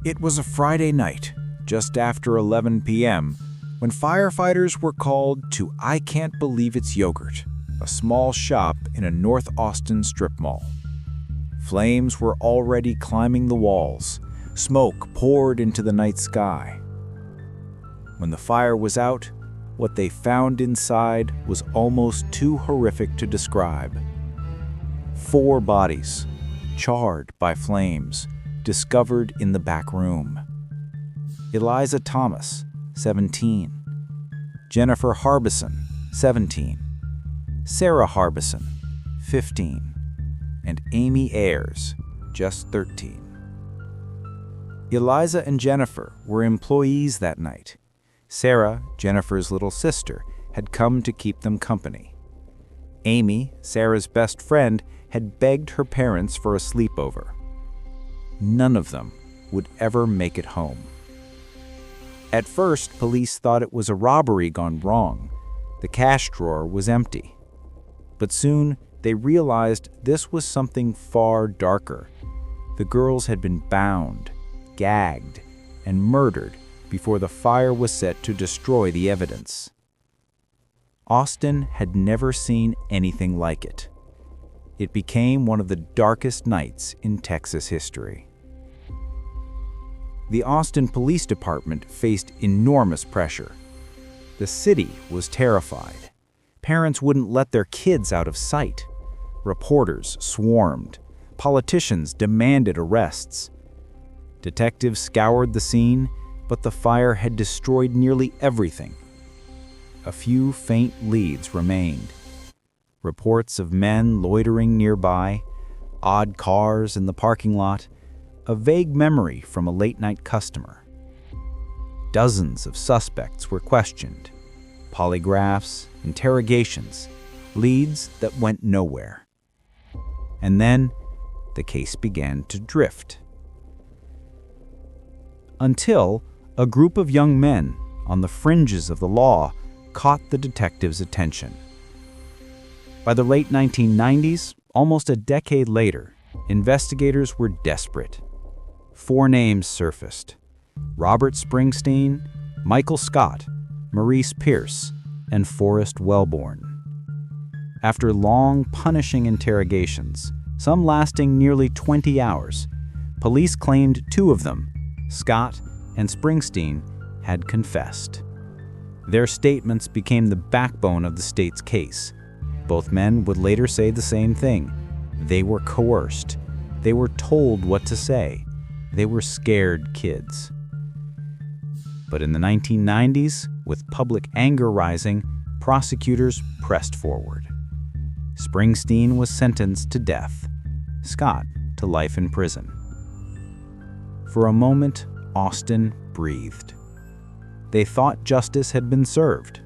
It was a Friday night, just after 11 p.m., when firefighters were called to I Can't Believe It's Yogurt, a small shop in a North Austin strip mall. Flames were already climbing the walls. Smoke poured into the night sky. When the fire was out, what they found inside was almost too horrific to describe. 4 bodies, charred by flames, discovered in the back room. Eliza Thomas, 17. Jennifer Harbison, 17. Sarah Harbison, 15. And Amy Ayers, just 13. Eliza and Jennifer were employees that night. Sarah, Jennifer's little sister, had come to keep them company. Amy, Sarah's best friend, had begged her parents for a sleepover. None of them would ever make it home. At first, police thought it was a robbery gone wrong. The cash drawer was empty. But soon, they realized this was something far darker. The girls had been bound, gagged, and murdered before the fire was set to destroy the evidence. Austin had never seen anything like it. It became one of the darkest nights in Texas history. The Austin Police Department faced enormous pressure. The city was terrified. Parents wouldn't let their kids out of sight. Reporters swarmed. Politicians demanded arrests. Detectives scoured the scene, but the fire had destroyed nearly everything. A few faint leads remained. Reports of men loitering nearby, odd cars in the parking lot, a vague memory from a late-night customer. Dozens of suspects were questioned. Polygraphs, interrogations, leads that went nowhere. And then, the case began to drift. Until a group of young men on the fringes of the law caught the detectives' attention. By the late 1990s, almost a decade later, investigators were desperate. 4 names surfaced: Robert Springsteen, Michael Scott, Maurice Pierce, and Forrest Wellborn. After long, punishing interrogations, some lasting nearly 20 hours, police claimed 2 of them, Scott and Springsteen, had confessed. Their statements became the backbone of the state's case. Both men would later say the same thing. They were coerced. They were told what to say. They were scared kids. But in the 1990s, with public anger rising, prosecutors pressed forward. Springsteen was sentenced to death, Scott to life in prison. For a moment, Austin breathed. They thought justice had been served,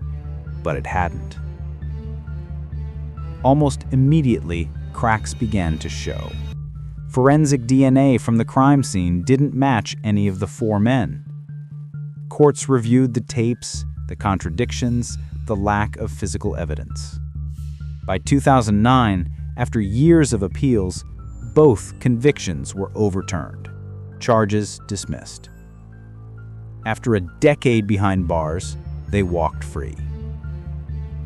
but it hadn't. Almost immediately, cracks began to show. Forensic DNA from the crime scene didn't match any of the 4 men. Courts reviewed the tapes, the contradictions, the lack of physical evidence. By 2009, after years of appeals, both convictions were overturned, charges dismissed. After a decade behind bars, they walked free.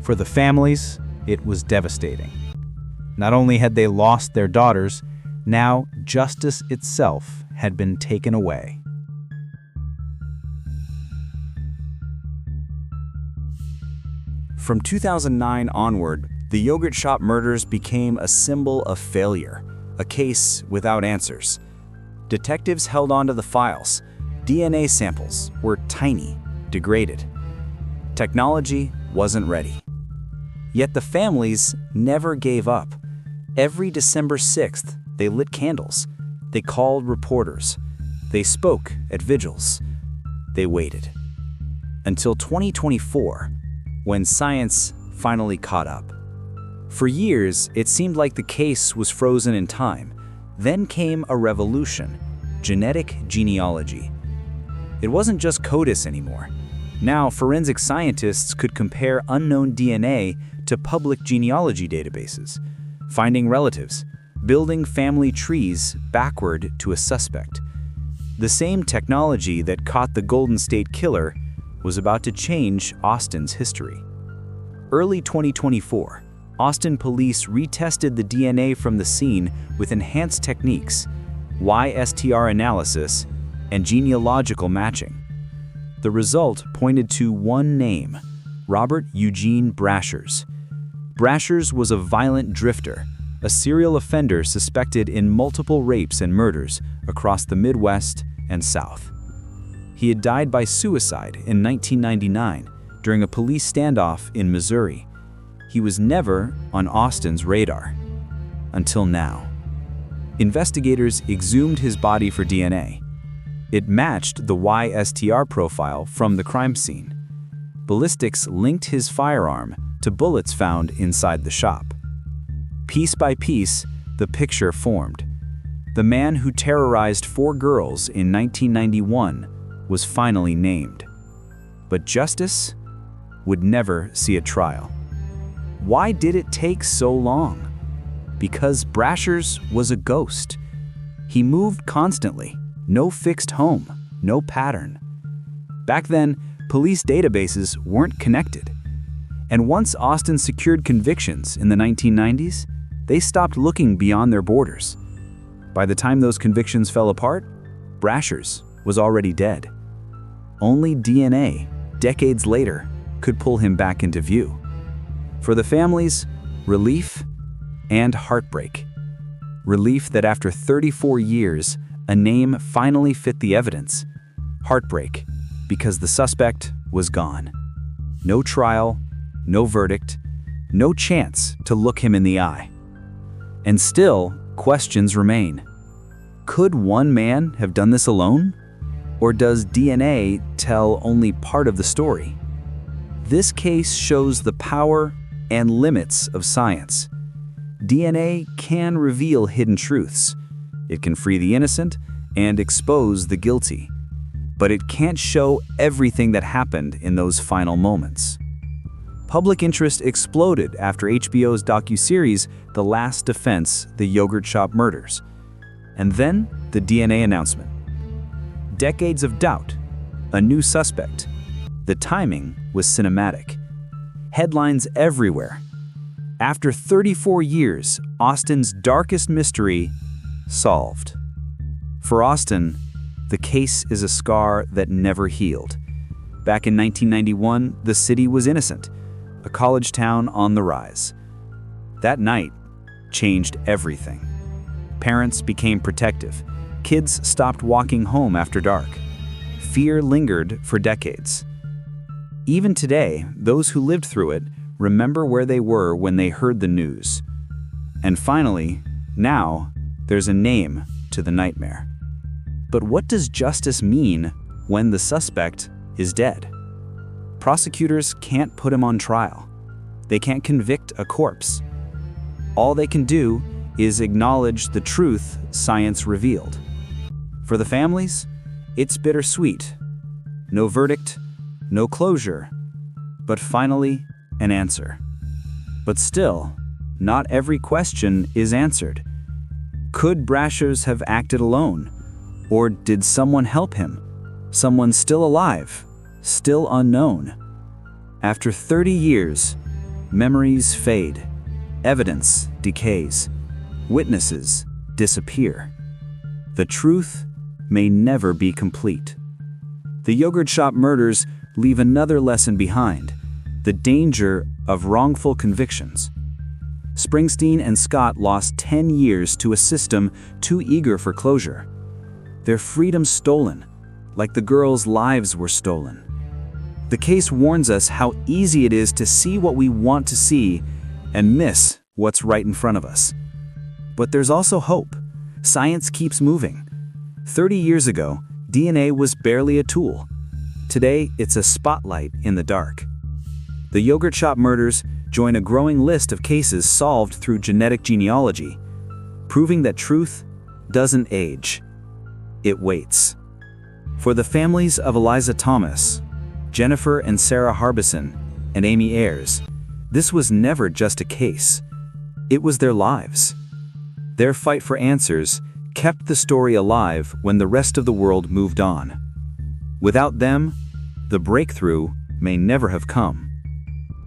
For the families, it was devastating. Not only had they lost their daughters, now justice itself had been taken away. From 2009 onward, the yogurt shop murders became a symbol of failure, a case without answers. Detectives held onto the files. DNA samples were tiny, degraded. Technology wasn't ready. Yet the families never gave up. Every December 6th, they lit candles. They called reporters. They spoke at vigils. They waited. Until 2024, when science finally caught up. For years, it seemed like the case was frozen in time. Then came a revolution: genetic genealogy. It wasn't just CODIS anymore. Now, forensic scientists could compare unknown DNA to public genealogy databases, finding relatives, building family trees backward to a suspect. The same technology that caught the Golden State Killer was about to change Austin's history. Early 2024, Austin police retested the DNA from the scene with enhanced techniques, YSTR analysis, and genealogical matching. The result pointed to one name: Robert Eugene Brashers. Brashers was a violent drifter, a serial offender suspected in multiple rapes and murders across the Midwest and South. He had died by suicide in 1999 during a police standoff in Missouri. He was never on Austin's radar. Until now. Investigators exhumed his body for DNA. It matched the YSTR profile from the crime scene. Ballistics linked his firearm to bullets found inside the shop. Piece by piece, the picture formed. The man who terrorized 4 girls in 1991 was finally named. But justice would never see a trial. Why did it take so long? Because Brashers was a ghost. He moved constantly, no fixed home, no pattern. Back then, police databases weren't connected. And once Austin secured convictions in the 1990s, they stopped looking beyond their borders. By the time those convictions fell apart, Brashers was already dead. Only DNA, decades later, could pull him back into view. For the families, relief and heartbreak. Relief that after 34 years, a name finally fit the evidence. Heartbreak, because the suspect was gone. No trial, no verdict, no chance to look him in the eye. And still, questions remain. Could one man have done this alone? Or does DNA tell only part of the story? This case shows the power and limits of science. DNA can reveal hidden truths. It can free the innocent and expose the guilty. But it can't show everything that happened in those final moments. Public interest exploded after HBO's docuseries The Last Defense: The Yogurt Shop Murders. And then the DNA announcement. Decades of doubt, a new suspect. The timing was cinematic. Headlines everywhere. After 34 years, Austin's darkest mystery solved. For Austin, the case is a scar that never healed. Back in 1991, the city was innocent, a college town on the rise. That night changed everything. Parents became protective. Kids stopped walking home after dark. Fear lingered for decades. Even today, those who lived through it remember where they were when they heard the news. And finally, now, there's a name to the nightmare. But what does justice mean when the suspect is dead? Prosecutors can't put him on trial. They can't convict a corpse. All they can do is acknowledge the truth science revealed. For the families, it's bittersweet. No verdict, no closure, but finally an answer. But still, not every question is answered. Could Brashers have acted alone? Or did someone help him? Someone still alive, still unknown. After 30 years, memories fade, evidence decays, witnesses disappear. The truth may never be complete. The Yogurt Shop murders leave another lesson behind: the danger of wrongful convictions. Springsteen and Scott lost 10 years to a system too eager for closure. Their freedom stolen, like the girls' lives were stolen. The case warns us how easy it is to see what we want to see and miss what's right in front of us. But there's also hope. Science keeps moving. 30 years ago, DNA was barely a tool. Today, it's a spotlight in the dark. The Yogurt Shop murders join a growing list of cases solved through genetic genealogy, proving that truth doesn't age. It waits. For the families of Eliza Thomas, Jennifer and Sarah Harbison, and Amy Ayers, this was never just a case. It was their lives. Their fight for answers kept the story alive when the rest of the world moved on. Without them, the breakthrough may never have come.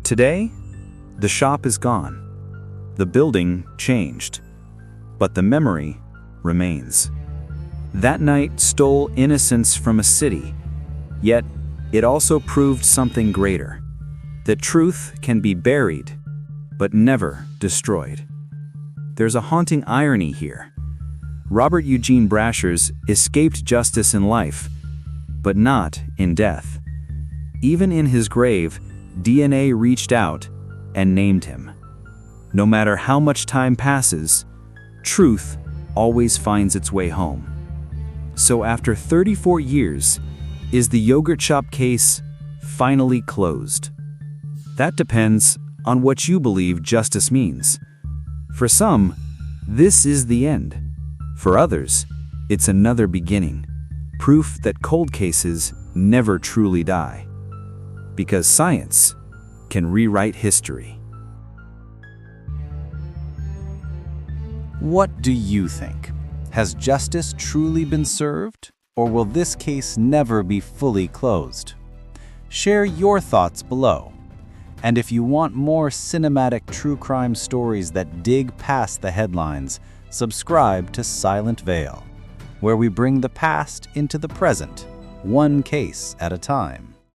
Today, the shop is gone. The building changed, but the memory remains. That night stole innocence from a city, yet it also proved something greater, that truth can be buried, but never destroyed. There's a haunting irony here. Robert Eugene Brashers escaped justice in life, but not in death. Even in his grave, DNA reached out and named him. No matter how much time passes, truth always finds its way home. So after 34 years, is the yogurt shop case finally closed? That depends on what you believe justice means. For some, this is the end. For others, it's another beginning, proof that cold cases never truly die. Because science can rewrite history. What do you think? Has justice truly been served, or will this case never be fully closed? Share your thoughts below. And if you want more cinematic true crime stories that dig past the headlines, subscribe to Silent Veil, where we bring the past into the present, one case at a time.